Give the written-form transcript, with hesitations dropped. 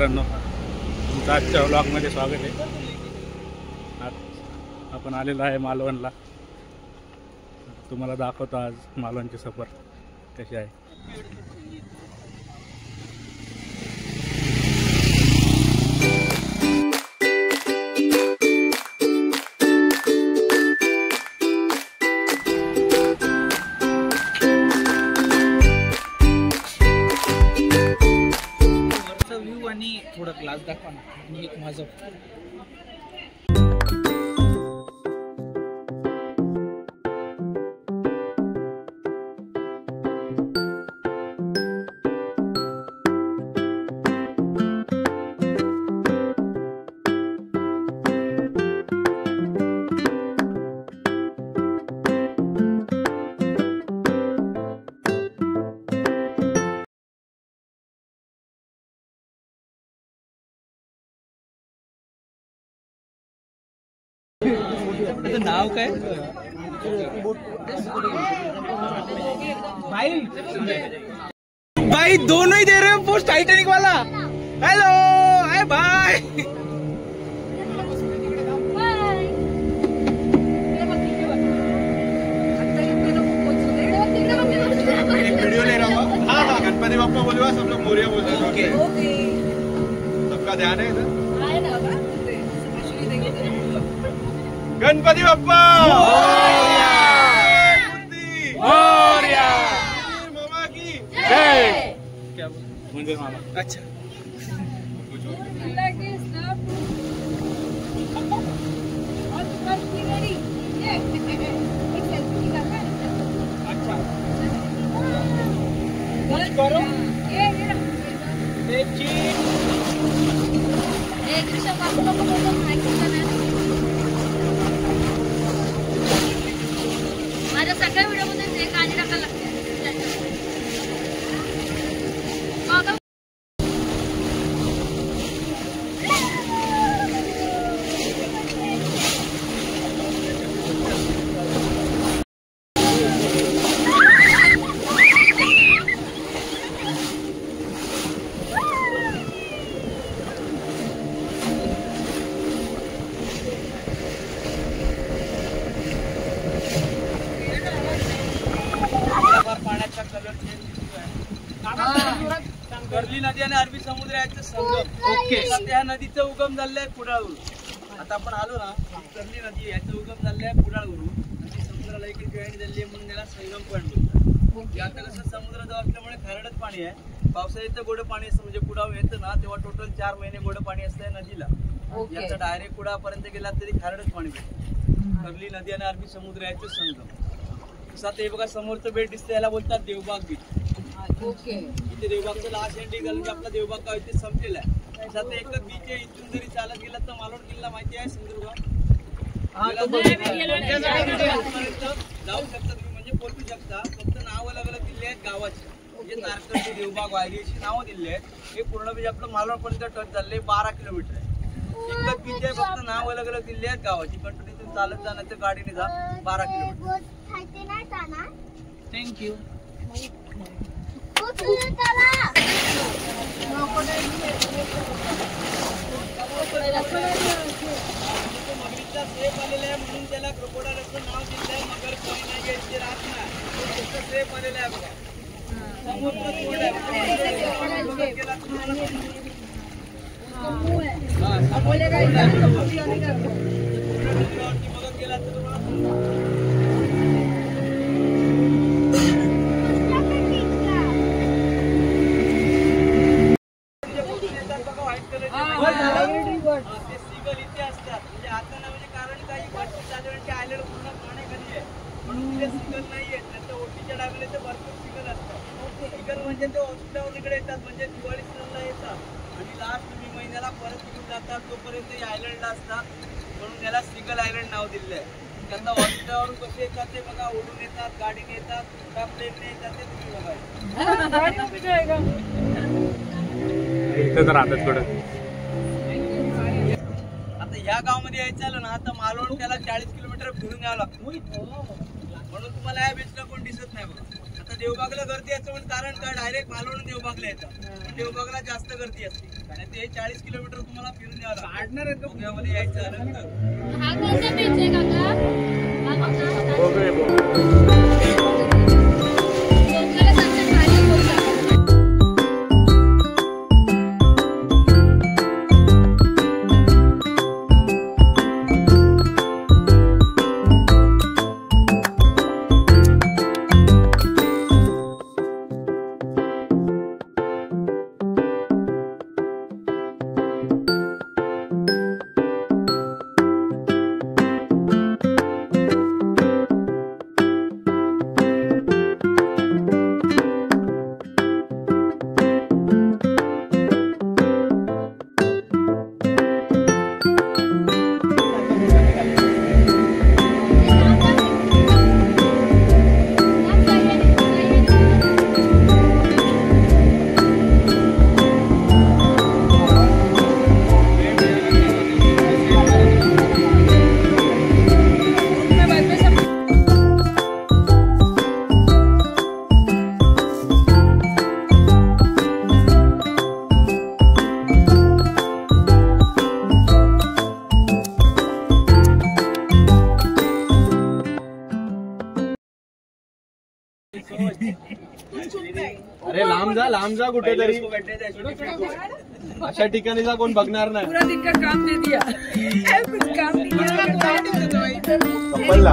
मित्रांनो, तुमचं आजच्या व्लॉगमध्ये स्वागत आहे। आज आपण आलेलो आहे मालवणला। तुम्हाला दाखवतो आज मालवणची सफर कशी आहे। थोड़ा ग्लास दाखवा ना, मी एक माझं नाव काय भाई? भाई दोनों ही दे रहे हो पोस्ट टाइटैनिक वाला। Hello hi bye. वीडियो ले रहा हूँ। हाँ हाँ, गणपति बप्पा बोले, सब लोग मोरिया बोलते हैं। सबका ध्यान है इधर। गणपति बप्पा मोरया, मामा की जय। क्या मंदिर मामा? अच्छा करो माझ्या सगळ्या व्हिडिओ मध्ये ते काळजी टाकायला लागते। कर्ली नदी आणि अरबी समुद्र याचं संगम। ओके, त्या नदीचं उगम झालंय कुडाळवरून। आता आपण आलो ना, कर्ली नदी याचं उगम झालंय कुडाळवरून आणि समुद्राला इकडे जॉईन झाली म्हणून त्याला संगम पॉईंट बोलतात। आता कसं समुद्राजवळ असल्यामुळे खारटच पाणी आहे। पावसाळ्यात गोड पाणी असतं, म्हणजे कुडाळ येतं ना तेव्हा टोटल 4 महिने गोड पाणी असतं नदीला। याचा डायरेक्ट कुडापर्यंत गेला तरी खारटच पाणी भेटतं। कर्ली नदी आणि अरबी समुद्र याचं संगम। तसं हे बघा समोरचं बेट दिसतं, याला बोलतात देवबाग बीच। ओके, इथे देवबागचं लास्ट एंडिंग झालं की आपला देवबाग गाव इथे संपलेला आहे। तसं एकच बीच आहे, इथून जरी चालत गेला तर मालवण किल्ला माहिती आहे सिंधुदुर्ग जाऊ शकता तुम्ही, म्हणजे पोहोचू शकता। फक्त नाव अलग अलग दिले आहेत गावाची, म्हणजे तारकर्ली, देवबाग, वायरी अशी नावं दिली आहेत। हे पूर्ण बीच आपलं मालवणपर्यंत टच झाले 12 किलोमीटर आहे। एकच बीच आहे, फक्त नाव अलग अलग दिले आहेत गावाची। कंटिन्यू चालत जाणार तर गाडीने जा 12 किलोमीटर। थँक्यू। मगरीचा सेफ आलेला आहे म्हणून त्याला क्रोकोडाईल असं नाव दिलं आहे। मगर कोणी नाही इथे राहत नाही, सेफ आलेला आहे बघा। समुद्र तोड मगर गेला तर इथे असतात, म्हणजे आता ना, म्हणजे कारण काही भरपूर चालवण्याचे आयलंड पूर्ण पाण्याखाली आहे म्हणून तिथे सिगल नाहीये। नंतर ओटीच्या डागले ते भरपूर सिगल असतात। सिगल म्हणजे ते हॉस्पिटलवर इकडे येतात, म्हणजे दिवाळी सणला येतात आणि लास्ट मे महिन्याला परत तिकडून जातात। तोपर्यंत आयलंडला असतात म्हणून याला सिगल आयलंड नाव दिलं आहे। त्यांना हॉस्पिटलवरून कसे येतात ते बघा, ओढून येतात, गाडीने येतात का प्लेनने येतात ते तुम्ही बघा। इथंच राहतात थोडं। या गावामध्ये यायचं आलं ना तर मालवण त्याला 40 किलोमीटर फिरून यावं लागतं, म्हणून तुम्हाला या बीचला कोण दिसत नाही बघा। आता देवबागला गर्दी याचं कारण काय, डायरेक्ट मालवण देवबागला येतात, देवबागला जास्त गर्दी असते। आणि ते 40 किलोमीटर तुम्हाला फिरून काढणार आहेत पुण्यामध्ये यायचं झालं तर. हा कोणता बीच आहे काका? हा कोणता? बोगळे कोकणाला सनसेट भारी होता. अरे लांब जा कुठेतरी अशा ठिकाणी जा कोण बघणार नाही. पूरा दिन का काम दे दिया कुछ काम नहीं किया कपल